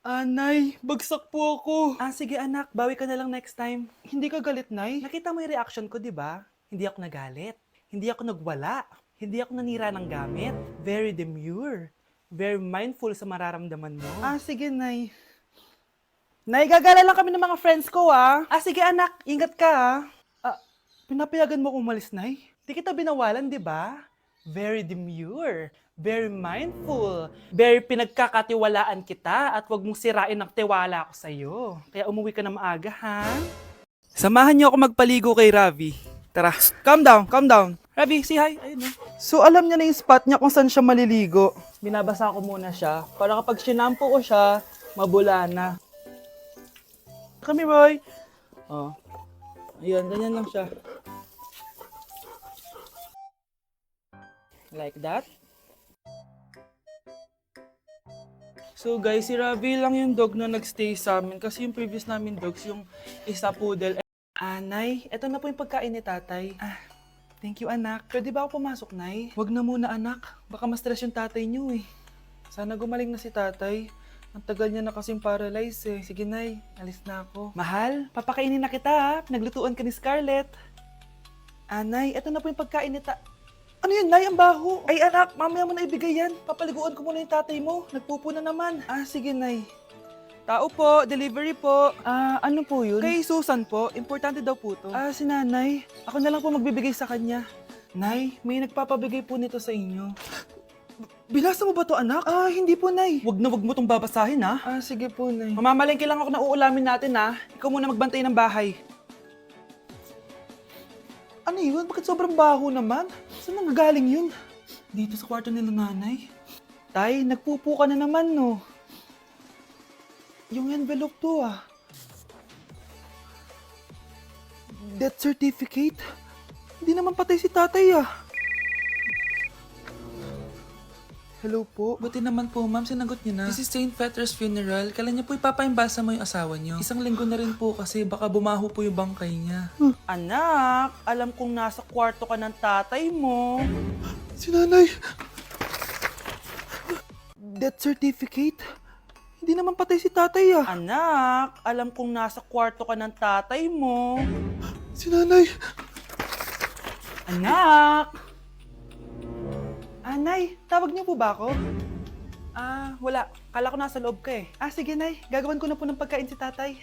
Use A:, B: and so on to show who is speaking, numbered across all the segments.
A: Nay, bagsak po ako. Sige anak, bawi ka na lang next time. Hindi ka galit, Nay? Nakita mo yung reaction ko, di ba? Hindi ako nagalit. Hindi ako nagwala. Hindi ako nanira ng gamit. Very demure. Very mindful sa mararamdaman mo. Sige, Nay. Nay, gagala lang kami ng mga friends ko, sige anak, ingat ka, pinapayagan mo akong umalis, Nay? Di kita binawalan, di ba? Very demure, very mindful, very pinagkakatiwalaan kita at wag mong sirain ang tiwala ko sa'yo. Kaya umuwi ka na maaga, ha? Samahan niyo ako magpaligo kay Ravi. Tara, calm down, calm down. Ravi, say hi. Ayun, So alam niya na yung spot niya kung saan siya maliligo. Binabasa ko muna siya para kapag sinampo ko siya, mabula na. Kami, Roy. Ayan, ganyan lang siya. Like that. So guys, si Ravi lang yung dog na nagstay sa amin kasi yung previous namin dogs, yung isa poodle. Nay, eto na po yung pagkain ni tatay. Thank you anak. Pwede ba ako pumasok, Nay? Wag na muna anak. Baka ma-stress yung tatay niyo eh. Sana gumaling na si tatay. Ang tagal niya na kasing paralyzed eh. Sige, Nay. Alis na ako. Mahal, papakainin na kita ha. Naglutuan ka ni Scarlett. Nay, eto na po yung pagkain ni Ano yun, Nay? Ang baho. Ay, anak, mamaya mo na ibigay yan. Papaliguan ko muna yung tatay mo. Nagpupo na naman. Sige, Nay. Tao po, delivery po. Ano po yun? Kay Susan po. Importante daw po to. Si Nanay. Ako na lang po magbibigay sa kanya. Nay, may nagpapabigay po nito sa inyo. Binasa mo ba to, anak? Hindi po, Nay. Wag mo tong babasahin, ha? Sige po, Nay. Mamamalengke lang ako na uulamin natin, ha? Ikaw muna magbantay ng bahay. Ano yun? Bakit sobrang baho naman? Saan nanggagaling yun? Dito sa kwarto nila nanay. Tay, nagpupo ka na naman, no? Yung envelope to, Death certificate? Hindi naman patay si tatay, Hello po. Buti naman po, ma'am. Sinagot niyo na. This is St. Peter's Funeral. Kailan niyo po ipapaimbasa mo yung asawa niyo? Isang linggo na rin po kasi baka bumaho po yung bangkay niya. Anak, alam kong nasa kwarto ka ng tatay mo. Si nanay. Death certificate? Hindi naman patay si tatay, Anak, alam kong nasa kwarto ka ng tatay mo. Si nanay. Anak! Nay, tawag niyo po ba ako? Wala. Kala ko nasa loob ka eh. Sige, Nay. Gagawan ko na po ng pagkain si tatay.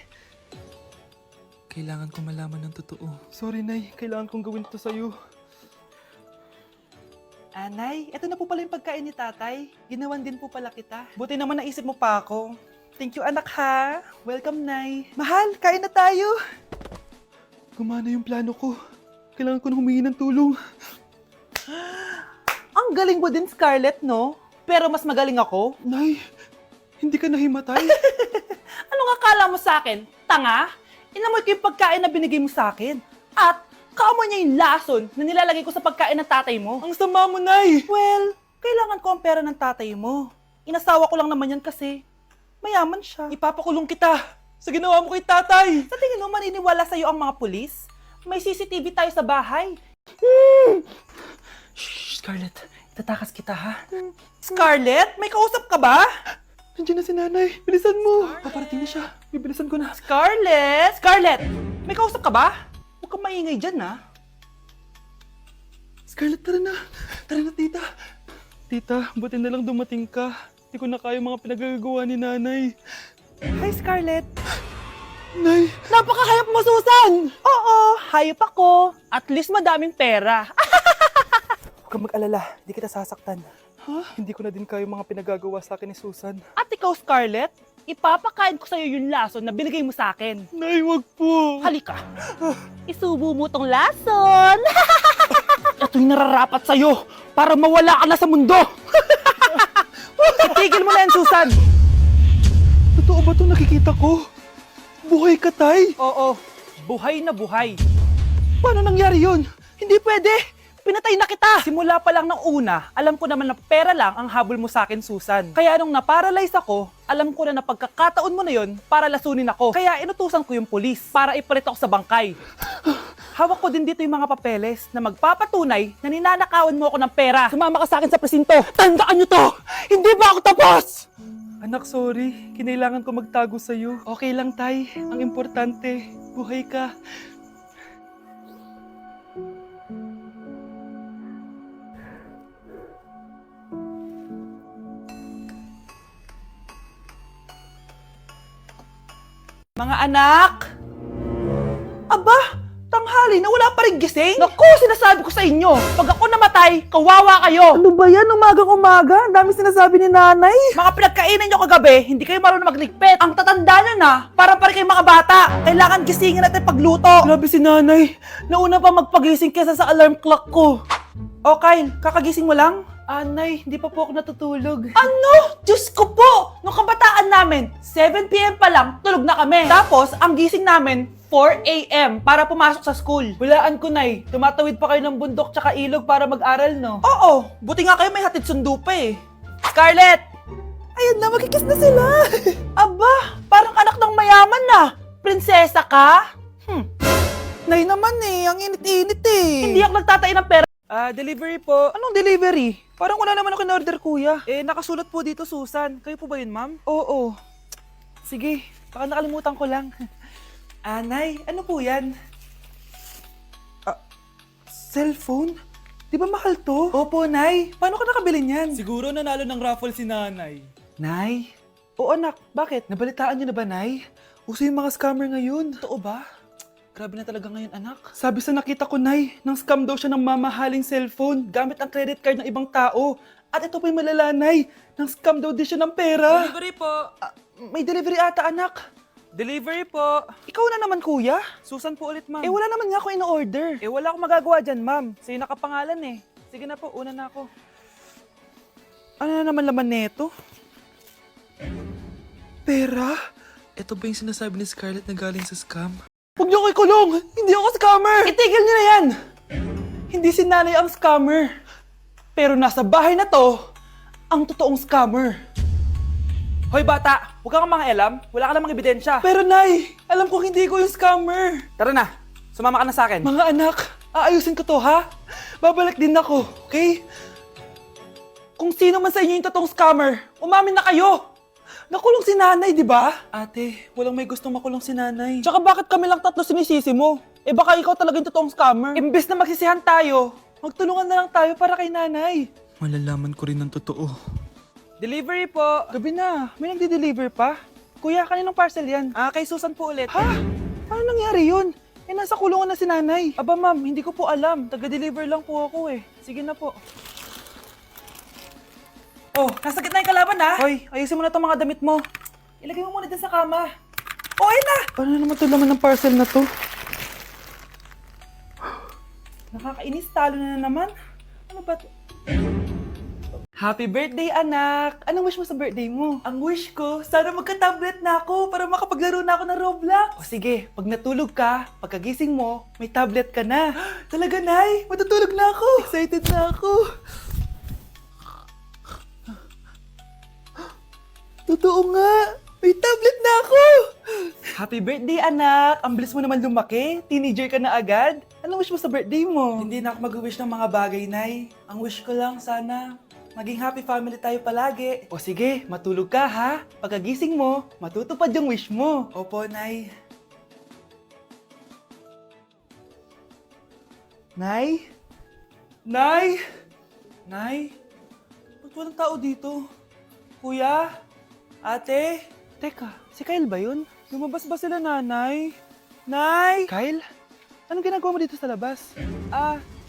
A: Kailangan ko malaman ng totoo. Sorry, Nay. Kailangan kong gawin ito sa'yo. Nay, eto na po pala yung pagkain ni tatay. Ginawan din po pala kita. Buti naman naisip mo pa ako. Thank you, anak, ha. Welcome, Nay. Mahal, kain na tayo. Gumana yung plano ko. Kailangan ko na humingi ng tulong. Ang galing mo din, Scarlett, no? Pero mas magaling ako. Nay, hindi ka nahimatay. Anong akala mo sa akin? Tanga? Inamoy ko yung pagkain na binigay mo sa akin. At kaamoy niya yung lason na nilalagay ko sa pagkain ng tatay mo. Ang sama mo, Nay. Well, kailangan ko ang pera ng tatay mo. Inasawa ko lang naman yan kasi mayaman siya. Ipapakulong kita sa ginawa mo kay tatay. Sa tingin mo, maniniwala sa'yo ang mga pulis? May CCTV tayo sa bahay. Shh, Scarlett. Itatakas kita, ha? Scarlett, may kausap ka ba? Nandiyan na si nanay. Bilisan mo. Paparating na siya. Bibilisan ko na. Scarlett! Scarlett! May kausap ka ba? Huwag kang maingay dyan, ha? Scarlett, tara na. Tara na, tita. Tita, buti na lang dumating ka. Hindi ko na kaya mga pinagagawa ni nanay. Hi, Scarlett. Nay! Napakahayap mo, Susan! Oo, hayop ako. At least madaming pera. Huwag kang mag-alala, di kita sasaktan. Hindi ko na din kayo mga pinagagawa sa akin ni Susan. At ikaw, Scarlett, ipapakain ko sa'yo yung lason na binigay mo sa akin. Nay, wag po. Halika. Isubo mo tong lason. Ito'y nararapat sa'yo para mawala ka na sa mundo. Itigil mo na yan, Susan. Totoo ba ito nakikita ko? Buhay ka, Tay? Oo, buhay na buhay. Paano nangyari yun? Hindi pwede. Pinatay na kita! Simula pa lang ng una, alam ko naman na pera lang ang habol mo sa akin, Susan. Kaya nung naparalyze ako, alam ko na pagkakataon mo na yon para lasunin ako. Kaya inutusan ko yung pulis para ipalit ako sa bangkay. Hawak ko din dito yung mga papeles na magpapatunay na ninanakawan mo ako ng pera. Sumama ka sa akin sa presinto. Tandaan nyo to! Hindi ba ako tapos? Anak, sorry. Kinailangan ko magtago sa'yo. Okay lang, Tay. Ang importante, buhay ka. Mga anak! Aba! Tanghali na wala pa rin gising? Naku, sinasabi ko sa inyo, pag ako namatay, kawawa kayo! Ano ba yan? Umagang-umaga? Ang dami sinasabi ni nanay. Mga pinagkainan nyo kagabi, hindi kayo marunong magligpit. Ang tatanda nyo na, parang pa rin kayong mga bata. Kailangan gisingin natin pagluto. Grabe si nanay. Nauna pa magpagising kesa sa alarm clock ko. O Kyle, kakagising mo lang? Nay, hindi pa po ako natutulog. Ano? Diyos ko po! Nung kabataan namin, 7 p.m. pa lang, tulog na kami. Tapos, ang gising namin, 4 a.m. para pumasok sa school. Hulaan ko, Nay. Tumatawid pa kayo ng bundok tsaka ilog para mag-aral, no? Oo. Buti nga kayo may hatid sundo pa eh. Scarlett! Ayan na, magkikis na sila. Aba, parang anak ng mayaman na. Prinsesa ka? Nay naman eh, ang init-init eh. Hindi ako nagtatain ng pera. Delivery po. Anong delivery? Parang wala naman ako in-order, kuya. Nakasulat po dito, Susan. Kayo po ba yun, ma'am? Oo. Sige, baka nakalimutan ko lang. Nay, ano po yan? Cellphone? Di ba mahal to? Opo, Nay. Paano ka nakabili niyan? Siguro nanalo ng raffle si nanay. Nay? Oo, anak. Bakit? Nabalitaan niyo na ba, Nay? Uso yung mga scammer ngayon. Totoo ba? Grabe na talaga ngayon, anak. Sabi sa nakita ko, Nay, nang scam daw siya ng mamahaling cellphone gamit ang credit card ng ibang tao. At ito pa yung malala, Nay, nang scam daw din siya ng pera. Delivery po. May delivery ata, anak. Delivery po. Ikaw na naman, kuya. Susan po ulit, ma'am. Wala naman nga ako in-order. Wala akong magagawa dyan, ma'am. Sa'yo nakapangalan eh. Sige na po, una na ako. Ano na naman laman neto? Pera? Ito ba yung sinasabi ni Scarlett na galing sa scam? Huwag niyo ko ikulong! Hindi ako scammer! Itigil niyo na yan! Hindi si nanay ang scammer. Pero nasa bahay na to, ang totoong scammer. Hoy bata, huwag kang mangialam. Wala ka namang ebidensya. Pero nay, alam ko hindi ko yung scammer. Tara na, sumama ka na sa akin. Mga anak, aayusin ko to ha? Babalik din ako, okay? Kung sino man sa inyo yung totoong scammer, umamin na kayo! Nakulong si nanay, di ba? Ate, walang may gustong makulong si nanay. Tsaka bakit kami lang tatlo sinisisi mo? Baka ikaw talaga yung totoong scammer. Imbes na magsisihan tayo, magtulungan na lang tayo para kay nanay. Malalaman ko rin ng totoo. Delivery po. Gabi na, may nagde-deliver pa? Kuya, kaninong parcel yan? Kay Susan po ulit. Ha? Paano nangyari yun? Nasa kulungan na si nanay. Aba ma'am, hindi ko po alam. Taga-deliver lang po ako eh. Sige na po. Oh, nasa gitna yung kalaban ha? Hoy, ayusin mo na itong mga damit mo. Ilagay mo muna dyan sa kama. Oh, ayun na! Paano naman ito laman ng parcel na to? Nakakainis, talo na naman. Ano ba ito? Happy birthday, anak! Anong wish mo sa birthday mo? Ang wish ko, sana magka-tablet na ako para makapaglaro na ako ng Roblox. O sige, pag natulog ka, pagkagising mo, may tablet ka na. Talaga, Nay? Matutulog na ako. Excited na ako. Totoo nga! May tablet na ako! Happy birthday, anak! Ang bilis mo naman lumaki. Teenager ka na agad. Anong wish mo sa birthday mo? Hindi na ako mag-wish ng mga bagay, Nay. Ang wish ko lang, sana maging happy family tayo palagi. O sige, matulog ka ha. Pagkagising mo, matutupad yung wish mo. Opo, Nay. Nay? Nay? Nay? Ba't walang tao dito? Kuya? Ate? Teka, si Kyle ba yun? Lumabas ba sila, nanay? Nay! Kyle? Anong ginagawa mo dito sa labas?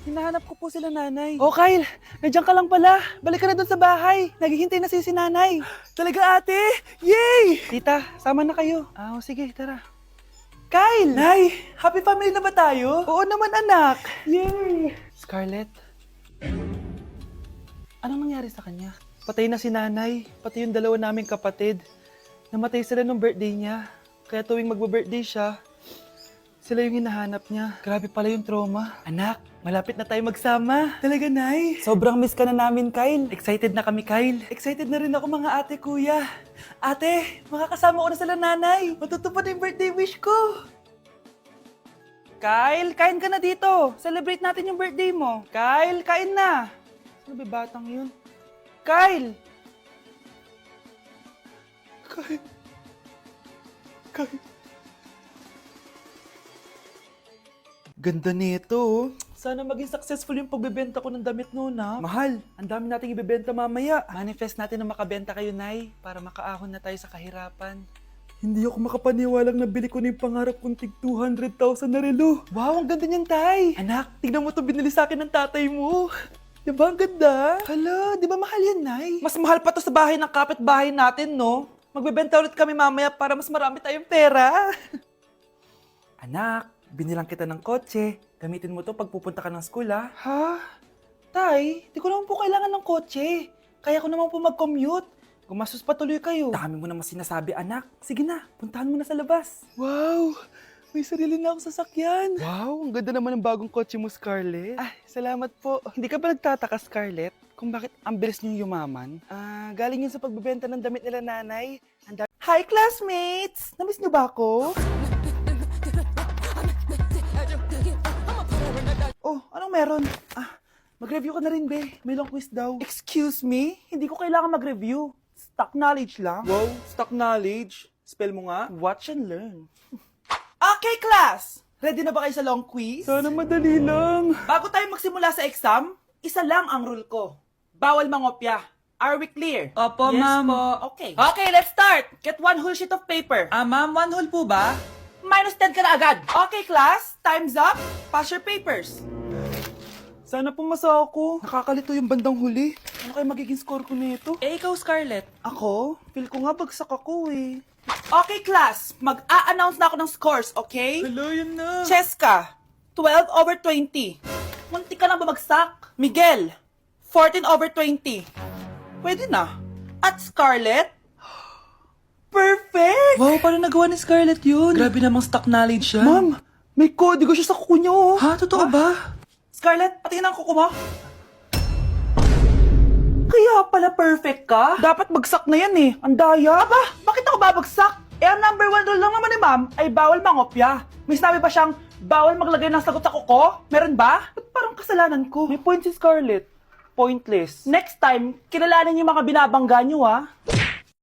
A: Hinahanap ko po sila, nanay. Oh, Kyle! Nandiyan ka lang pala. Balik ka na doon sa bahay. Naghihintay na si nanay. Talaga, ate? Yay! Tita, sama na kayo. Sige, tara. Kyle! Nay! Happy family na ba tayo? Oo naman, anak. Yay! Scarlett? Anong nangyari sa kanya? Patay na si nanay, pati yung dalawa naming kapatid. Namatay sila nung birthday niya. Kaya tuwing magbe-birthday siya, sila yung hinahanap niya. Grabe pala yung trauma. Anak, malapit na tayo magsama. Talaga, Nay. Sobrang miss ka na namin, Kyle. Excited na kami, Kyle. Excited na rin ako, mga ate, kuya. Ate, makakasama ko na sila, nanay. Matutupad yung birthday wish ko. Kyle, kain ka na dito. Celebrate natin yung birthday mo. Kyle, kain na. Sino ba batang yun? Kyle! Kay. Ganda nito, oh. Sana maging successful yung pagbebenta ko ng damit noon, ha? Mahal, ang dami nating ibebenta mamaya. Manifest natin na makabenta kayo, Nay, para makaahon na tayo sa kahirapan. Hindi ako makapaniwalang nabili ko na yung pangarap kong tig 200,000 na relo. Wow, ang ganda niyan, Tay. Anak, tignan mo to binili sa akin ng tatay mo. Diba ang ganda? Hala, di ba mahal yan, Nay? Mas mahal pa to sa bahay ng kapitbahay natin, no? Magbebenta ulit kami mamaya para mas marami tayong pera. Anak, binilang kita ng kotse. Gamitin mo to pag pupunta ka ng school, ha? Ha? Tay, di ko naman po kailangan ng kotse. Kaya ko naman po mag-commute. Gumastos pa tuloy kayo. Dami mo naman sinasabi, anak. Sige na, puntahan mo na sa labas. Wow! May sarili na akong sasakyan. Wow, ang ganda naman ng bagong kotse mo, Scarlett. Ah, salamat po. Hindi ka ba nagtataka, Scarlett, kung bakit ang bilis niyong yumaman? Galing yun sa pagbebenta ng damit nila nanay. Hi, classmates! Namiss niyo ba ako? Oh, anong meron? Mag-review ka na rin, be. May long quiz daw. Excuse me? Hindi ko kailangan mag-review. Stock knowledge lang. Wow, stock knowledge. Spell mo nga. Watch and learn. Okay, class! Ready na ba kayo sa long quiz? Sana madali lang. Bago tayo magsimula sa exam, isa lang ang rule ko. Bawal mangopya. Are we clear?
B: Opo,
A: Yes
B: ma'am.
A: po. Okay. Okay, let's start. Get one whole sheet of paper.
B: Ma'am, 1 whole po ba?
A: Minus 10 ka na agad. Okay, class. Time's up. Pass your papers. Sana pumasa ako. Nakakalito yung bandang huli. Ano kaya magiging score ko nito?
B: Eh, ikaw, Scarlett.
A: Ako? Feel ko nga bagsak ako eh. Okay, class. Mag-a-announce na ako ng scores, okay?
B: Hello, yun na.
A: Cheska, 12/20. Munti ka lang bumagsak. Miguel, 14/20. Pwede na. At Scarlett, perfect!
B: Wow, paano nagawa ni Scarlett yun? Grabe namang stock knowledge siya.
A: Ma'am, may kodigo siya sa kuko niya, oh.
B: Ha? Totoo ba?
A: Scarlett, patingin ang kuko mo. Kaya pala perfect ka? Dapat bagsak na yan eh. Ang daya. Aba, bakit ako babagsak? Eh, ang number 1 rule lang naman ni ma'am ay bawal mangopya. May sinabi ba siyang bawal maglagay ng sagot sa kuko? Meron ba? Ba't parang kasalanan ko? May point si Scarlett. Pointless. Next time, kilalanin yung mga binabangga niyo, ha?